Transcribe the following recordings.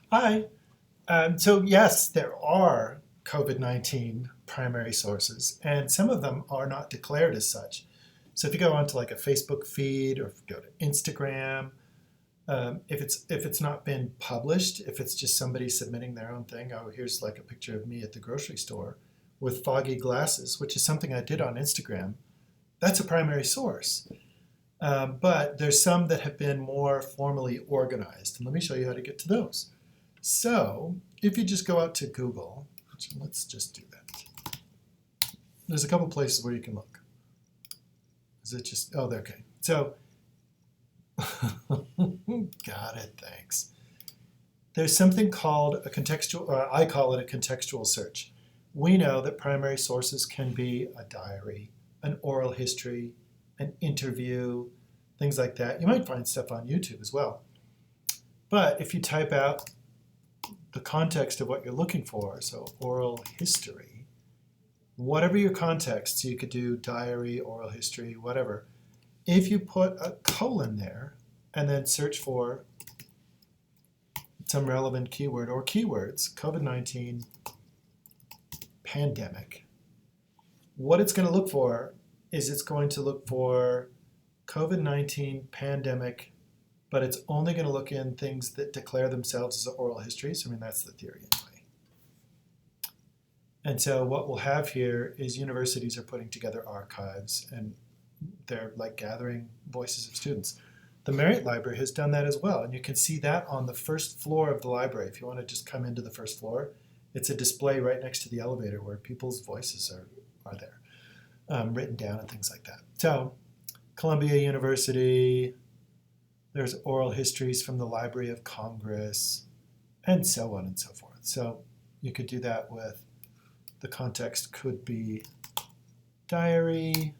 Hi. So yes, there are COVID-19 primary sources, and some of them are not declared as such. So if you go onto like a Facebook feed or if you go to Instagram, if it's not been published, if it's just somebody submitting their own thing, oh, here's like a picture of me at the grocery store with foggy glasses, which is something I did on Instagram, that's a primary source. But there's some that have been more formally organized, and let me show you how to get to those. So if you just go out to Google, let's just do that. There's a couple places where you can look. Is it just, oh, they're okay. So, got it, thanks. There's something called a contextual, or I call it a contextual search. We know that primary sources can be a diary, an oral history, an interview, things like that. You might find stuff on YouTube as well. But if you type out the context of what you're looking for, so oral history, whatever your context, so you could do diary, oral history, whatever. If you put a colon there and then search for some relevant keyword or keywords, COVID-19 pandemic, what it's going to look for is it's going to look for COVID-19 pandemic, but it's only going to look in things that declare themselves as oral histories. I mean, that's the theory anyway. And so what we'll have here is universities are putting together archives and they're like gathering voices of students. The Marriott Library has done that as well, and you can see that on the first floor of the library. If you want to just come into the first floor, it's a display right next to the elevator where people's voices are there, written down and things like that. So Columbia University, there's oral histories from the Library of Congress, and so on and so forth. So you could do that with, the context could be diary,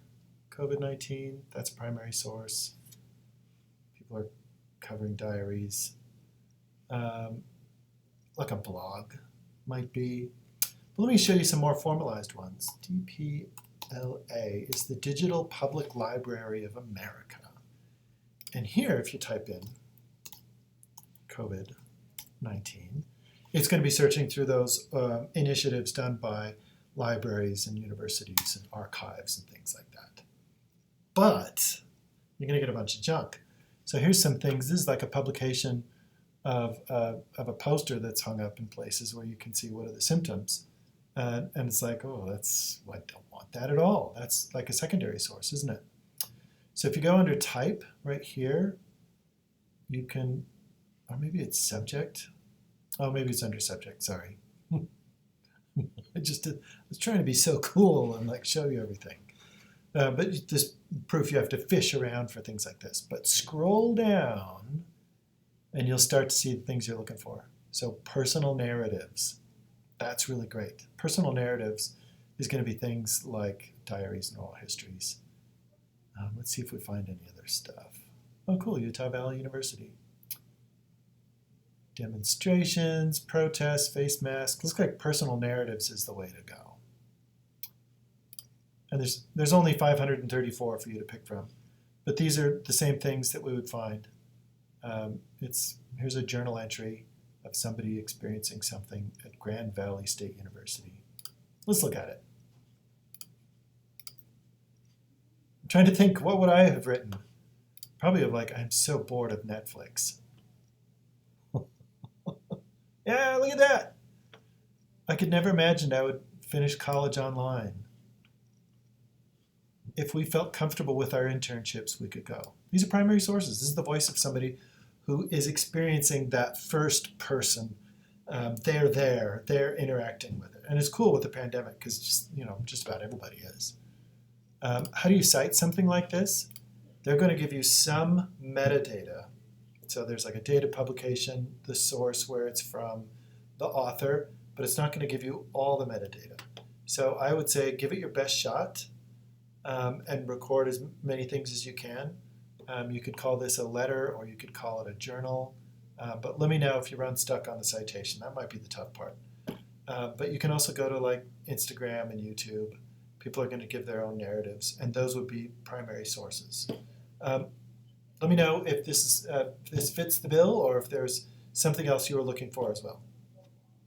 COVID-19, that's a primary source. People are covering diaries. Like a blog might be. But let me show you some more formalized ones. DPLA is the Digital Public Library of America. And here, if you type in COVID-19, it's going to be searching through those initiatives done by libraries and universities and archives and things like that. But you're going to get a bunch of junk. So here's some things. This is like a publication of a poster that's hung up in places where you can see what are the symptoms. And it's like, oh, I don't want that at all. That's like a secondary source, isn't it? So if you go under type right here, you can, or maybe it's subject. Oh, maybe it's under subject, sorry. I was trying to be so cool and like show you everything. But this proof you have to fish around for things like this. But scroll down and you'll start to see the things you're looking for. So personal narratives, that's really great. Personal narratives is going to be things like diaries and oral histories. Let's see if we find any other stuff. Oh, cool, Utah Valley University. Demonstrations, protests, face masks. Looks like personal narratives is the way to go. And there's only 534 for you to pick from. But these are the same things that we would find. Here's a journal entry of somebody experiencing something at Grand Valley State University. Let's look at it. I'm trying to think, what would I have written? Probably of like, I'm so bored of Netflix. Yeah, look at that. I could never imagine I would finish college online. If we felt comfortable with our internships, we could go. These are primary sources. This is the voice of somebody who is experiencing that first person. They're there, they're interacting with it. And it's cool with the pandemic because just about everybody is. How do you cite something like this? They're going to give you some metadata. So there's like a date of publication, the source where it's from, the author, but it's not going to give you all the metadata. So I would say give it your best shot and record as many things as you can. You could call this a letter or you could call it a journal. But let me know if you run stuck on the citation. That might be the tough part. But you can also go to like Instagram and YouTube. People are going to give their own narratives, and those would be primary sources. Let me know if this fits the bill or if there's something else you were looking for as well?